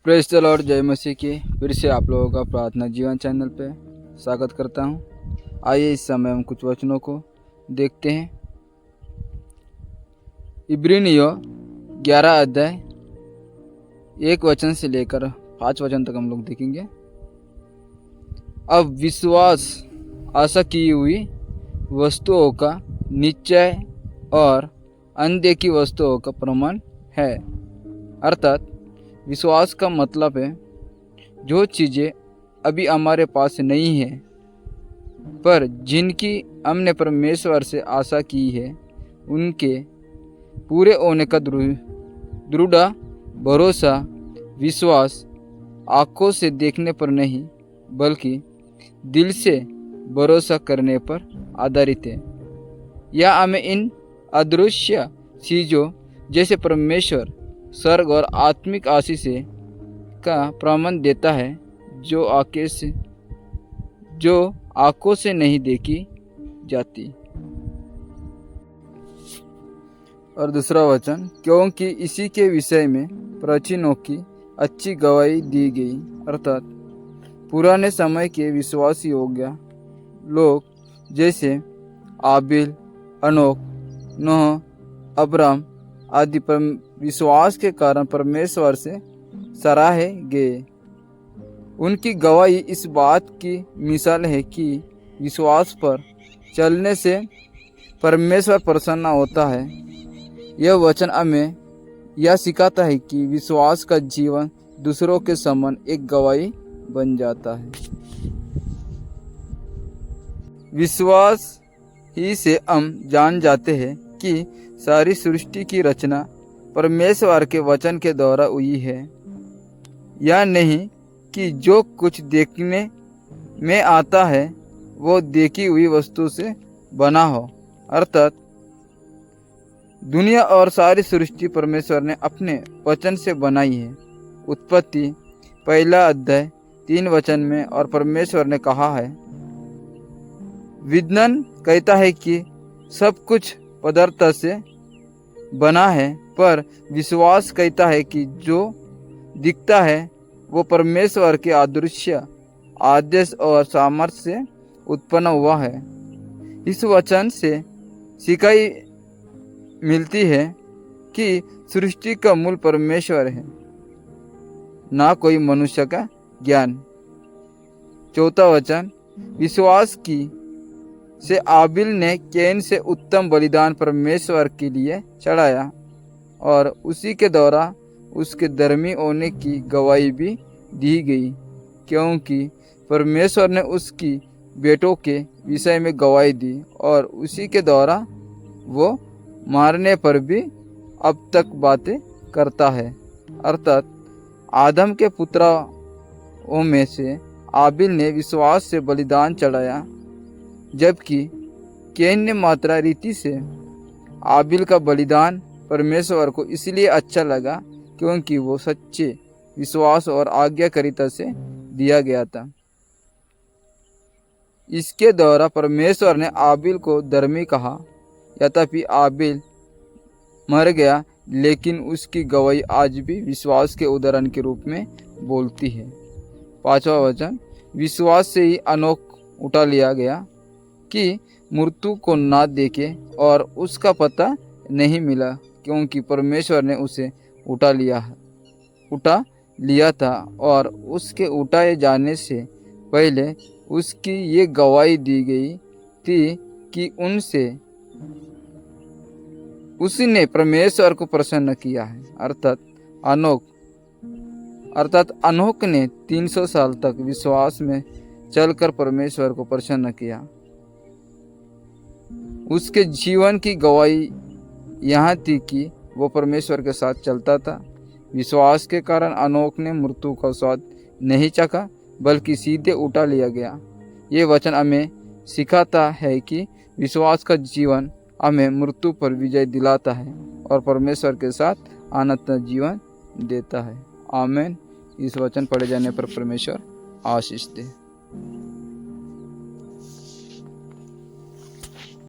Praise the Lord. जय मसीह की। फिर से आप लोगों का प्रार्थना जीवन चैनल पे स्वागत करता हूँ। आइए इस समय हम कुछ वचनों को देखते हैं। इब्रानियों 11 अध्याय 1 वचन से लेकर 5 वचन तक हम लोग देखेंगे। अब विश्वास आशा की हुई वस्तुओं का निश्चय और अनदेखी वस्तुओं का प्रमाण है। अर्थात विश्वास का मतलब है जो चीज़ें अभी हमारे पास नहीं है पर जिनकी हमने परमेश्वर से आशा की है, उनके पूरे होने का दृढ़ भरोसा विश्वास आँखों से देखने पर नहीं बल्कि दिल से भरोसा करने पर आधारित है। यह हमें इन अदृश्य चीज़ों जैसे परमेश्वर, स्वर्ग और आत्मिक आशीष का प्रमाण देता है जो आंखों से नहीं देखी जाती। और दूसरा वचन, क्योंकि इसी के विषय में प्राचीनों की अच्छी गवाही दी गई। अर्थात पुराने समय के विश्वासी योग्य लोग जैसे आबिल, अनोक, नूह, अब्राम आदि पर विश्वास के कारण परमेश्वर से सराहे गए। उनकी गवाही इस बात की मिसाल है कि विश्वास पर चलने से परमेश्वर प्रसन्न होता है। यह वचन हमें यह सिखाता है कि विश्वास का जीवन दूसरों के समान एक गवाही बन जाता है। विश्वास ही से हम जान जाते हैं कि सारी सृष्टि की रचना परमेश्वर के वचन के द्वारा हुई है। यह नहीं कि जो कुछ देखने में आता है वो देखी हुई वस्तु से बना हो। अर्थात दुनिया और सारी सृष्टि परमेश्वर ने अपने वचन से बनाई है। उत्पत्ति 1 अध्याय 3 वचन में और परमेश्वर ने कहा है, विज्ञान कहता है कि सब कुछ पदार्थ से बना है, पर विश्वास कहता है कि जो दिखता है वो परमेश्वर के अदृश्य आदेश और सामर्थ्य से उत्पन्न हुआ है। इस वचन से सिखाई मिलती है कि सृष्टि का मूल परमेश्वर है, ना कोई मनुष्य का ज्ञान। 4 वचन, विश्वास की से आबिल ने कैन से उत्तम बलिदान परमेश्वर के लिए चढ़ाया और उसी के द्वारा उसके धर्मी होने की गवाही भी दी गई, क्योंकि परमेश्वर ने उसकी बेटों के विषय में गवाही दी और उसी के द्वारा वो मारने पर भी अब तक बातें करता है। अर्थात आदम के पुत्रों में से आबिल ने विश्वास से बलिदान चढ़ाया, जबकि कैन ने मात्रा रीति से। आबिल का बलिदान परमेश्वर को इसलिए अच्छा लगा क्योंकि वो सच्चे विश्वास और आज्ञाकारिता से दिया गया था। इसके द्वारा परमेश्वर ने आबिल को धर्मी कहा। यद्यपि आबिल मर गया, लेकिन उसकी गवाही आज भी विश्वास के उदाहरण के रूप में बोलती है। 5वां वचन, विश्वास से ही अनोक उठा लिया गया कि मृत्यु को ना देखे और उसका पता नहीं मिला, क्योंकि परमेश्वर ने उसे उठा लिया था और उसके उठाए जाने से पहले उसकी ये गवाही दी गई थी कि उसने परमेश्वर को प्रसन्न किया है। अर्थात अनोक ने 300 साल तक विश्वास में चलकर परमेश्वर को प्रसन्न किया। उसके जीवन की गवाही यहाँ थी कि वो परमेश्वर के साथ चलता था। विश्वास के कारण अनोक ने मृत्यु का स्वाद नहीं चखा, बल्कि सीधे उठा लिया गया। ये वचन हमें सिखाता है कि विश्वास का जीवन हमें मृत्यु पर विजय दिलाता है और परमेश्वर के साथ अनंत जीवन देता है। आमीन। इस वचन पढ़े जाने पर परमेश्वर आशीष दे।